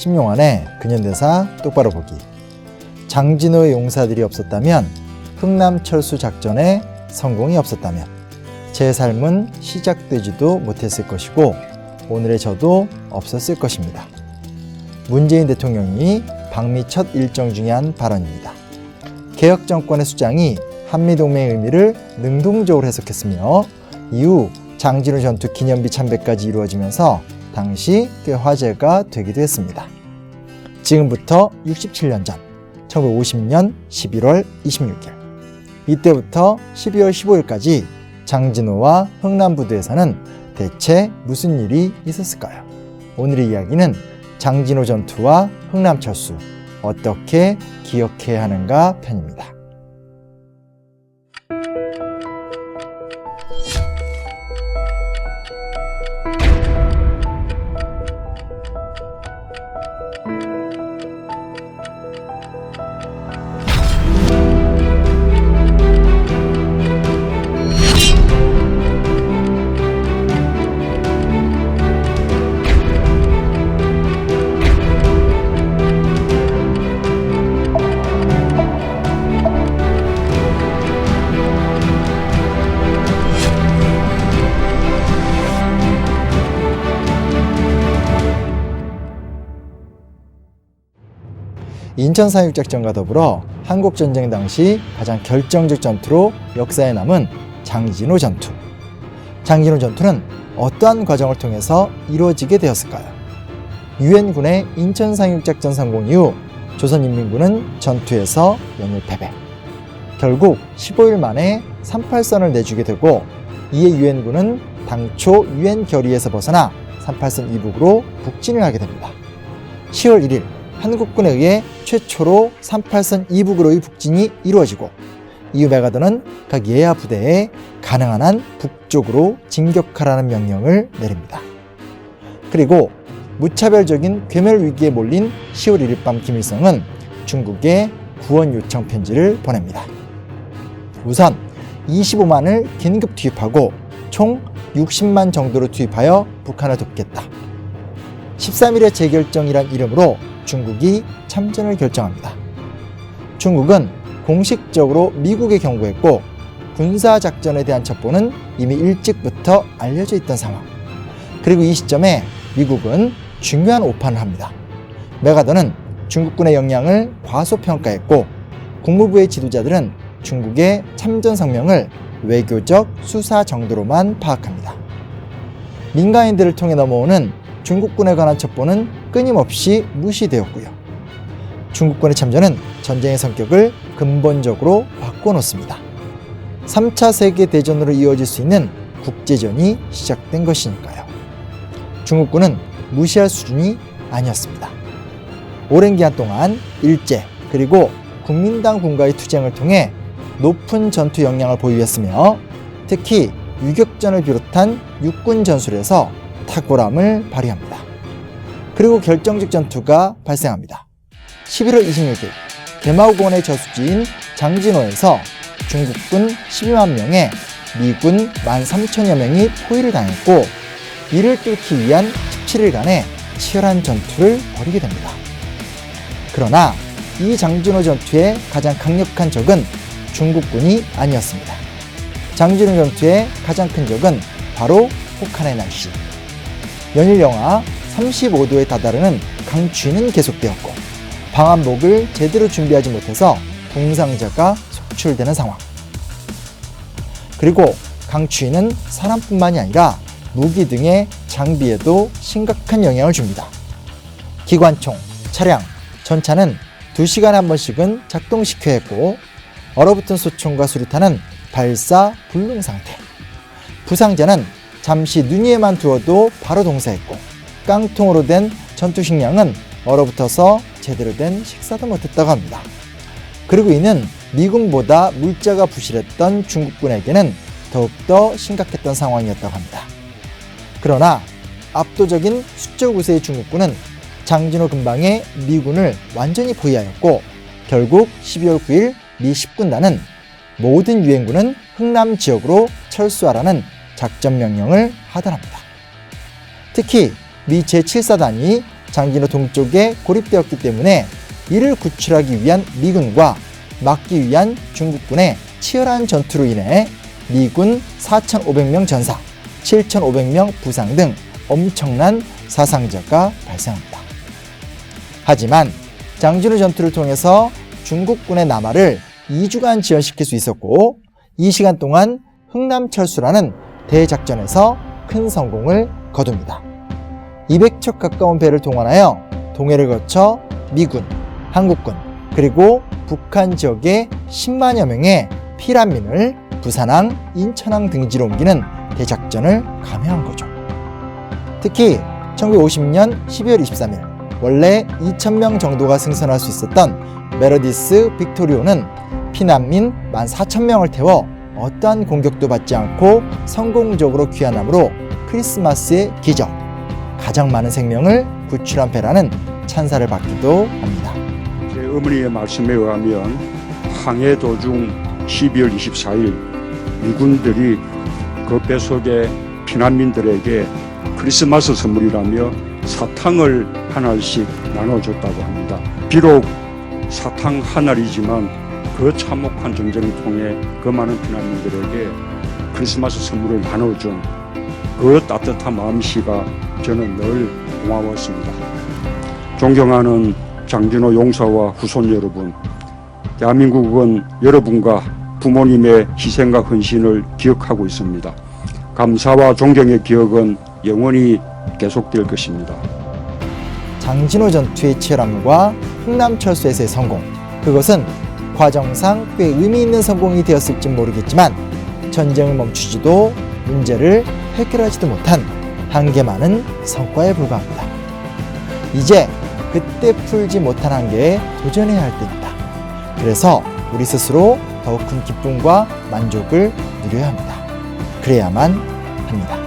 신용환의 근현대사 똑바로 보기. 장진호의 용사들이 없었다면, 흥남철수 작전에 성공이 없었다면 제 삶은 시작되지도 못했을 것이고 오늘의 저도 없었을 것입니다. 문재인 대통령이 방미 첫 일정 중에 한 발언입니다. 개혁 정권의 수장이 한미동맹의 의미를 능동적으로 해석했으며 이후 장진호 전투 기념비 참배까지 이루어지면서 당시 꽤 화제가 되기도 했습니다. 지금부터 67년 전 1950년 11월 26일 이때부터 12월 15일까지 장진호와 흥남부두에서는 대체 무슨 일이 있었을까요? 오늘의 이야기는 장진호 전투와 흥남철수 어떻게 기억해야 하는가 편입니다. 인천 상륙작전과 더불어 한국전쟁 당시 가장 결정적 전투로 역사에 남은 장진호 전투. 장진호 전투는 어떠한 과정을 통해서 이루어지게 되었을까요? 유엔군의 인천 상륙작전 성공 이후 조선인민군은 전투에서 연일 패배. 결국 15일 만에 38선을 내주게 되고 이에 유엔군은 당초 유엔 결의에서 벗어나 38선 이북으로 북진을 하게 됩니다. 10월 1일 한국군에 의해 최초로 38선 이북으로의 북진이 이루어지고 이후 메가더는 각 예하 부대에 가능한 한 북쪽으로 진격하라는 명령을 내립니다. 그리고 무차별적인 괴멸 위기에 몰린 10월 1일 밤 김일성은 중국에 구원 요청 편지를 보냅니다. 우선 25만을 긴급 투입하고 총 60만 정도로 투입하여 북한을 돕겠다. 13일의 재결정이란 이름으로 중국이 참전을 결정합니다. 중국은 공식적으로 미국에 경고했고 군사작전에 대한 첩보는 이미 일찍부터 알려져 있던 상황. 그리고 이 시점에 미국은 중요한 오판을 합니다. 메가더는 중국군의 역량을 과소평가했고 국무부의 지도자들은 중국의 참전 성명을 외교적 수사 정도로만 파악합니다. 민간인들을 통해 넘어오는 중국군에 관한 첩보는 끊임없이 무시되었고요. 중국군의 참전은 전쟁의 성격을 근본적으로 바꿔놓습니다. 3차 세계대전으로 이어질 수 있는 국제전이 시작된 것이니까요. 중국군은 무시할 수준이 아니었습니다. 오랜 기간 동안 일제 그리고 국민당 군과의 투쟁을 통해 높은 전투 역량을 보유했으며 특히 유격전을 비롯한 육군 전술에서 탁월함을 발휘합니다. 그리고 결정적 전투가 발생합니다. 11월 26일 개마고원의 저수지인 장진호에서 중국군 12만 명에 미군 13,000여 명이 포위를 당했고 이를 뚫기 위한 17일간의 치열한 전투를 벌이게 됩니다. 그러나 이 장진호 전투의 가장 강력한 적은 중국군이 아니었습니다. 장진호 전투의 가장 큰 적은 바로 혹한의 날씨. 연일 영하 35도에 다다르는 강추위는 계속되었고 방한복을 제대로 준비하지 못해서 동상자가 속출되는 상황. 그리고 강추위는 사람뿐만이 아니라 무기 등의 장비에도 심각한 영향을 줍니다. 기관총, 차량, 전차는 2시간에 한 번씩은 작동시켜야 했고 얼어붙은 소총과 수류탄은 발사 불능 상태. 부상자는 잠시 눈 위에만 두어도 바로 동사했고 깡통으로 된 전투 식량은 얼어붙어서 제대로 된 식사도 못했다고 합니다. 그리고 이는 미군보다 물자가 부실했던 중국군에게는 더욱더 심각했던 상황이었다고 합니다. 그러나 압도적인 수적 우세의 중국군은 장진호 근방에 미군을 완전히 포위하였고 결국 12월 9일 미 10군단은 모든 유엔군은 흥남 지역으로 철수하라는 작전 명령을 하달합니다. 특히 미 제7사단이 장진호 동쪽에 고립되었기 때문에 이를 구출하기 위한 미군과 막기 위한 중국군의 치열한 전투로 인해 미군 4,500명 전사, 7,500명 부상 등 엄청난 사상자가 발생합니다. 하지만 장진호 전투를 통해서 중국군의 남하를 2주간 지연시킬 수 있었고, 이 시간 동안 흥남철수라는 대작전에서 큰 성공을 거둡니다. 200척 가까운 배를 동원하여 동해를 거쳐 미군, 한국군, 그리고 북한 지역의 10만여 명의 피난민을 부산항, 인천항 등지로 옮기는 대작전을 감행한 거죠. 특히 1950년 12월 23일 원래 2,000명 정도가 승선할 수 있었던 메르디스 빅토리오는 피난민 14,000명을 태워 어떠한 공격도 받지 않고 성공적으로 귀환함으로 크리스마스의 기적, 가장 많은 생명을 구출한 배라는 찬사를 받기도 합니다. 제 어머니의 말씀에 의하면 항해 도중 12월 24일 미군들이 그 배 속에 피난민들에게 크리스마스 선물이라며 사탕을 하나씩 나눠줬다고 합니다. 비록 사탕 하나이지만 그 참혹한 전쟁을 통해 그 많은 피난민들에게 크리스마스 선물을 나눠준 그 따뜻한 마음씨가 저는 늘 고마웠습니다. 존경하는 장진호 용사와 후손 여러분, 대한민국은 여러분과 부모님의 희생과 헌신을 기억하고 있습니다. 감사와 존경의 기억은 영원히 계속될 것입니다. 장진호 전투의 치열함과 흥남철수에서의 성공, 그것은 과정상 꽤 의미 있는 성공이 되었을지 모르겠지만 전쟁을 멈추지도 문제를 해결하지도 못한 한계 많은 성과에 불과합니다. 이제 그때 풀지 못한 한계에 도전해야 할 때입니다. 그래서 우리 스스로 더욱 큰 기쁨과 만족을 누려야 합니다. 그래야만 합니다.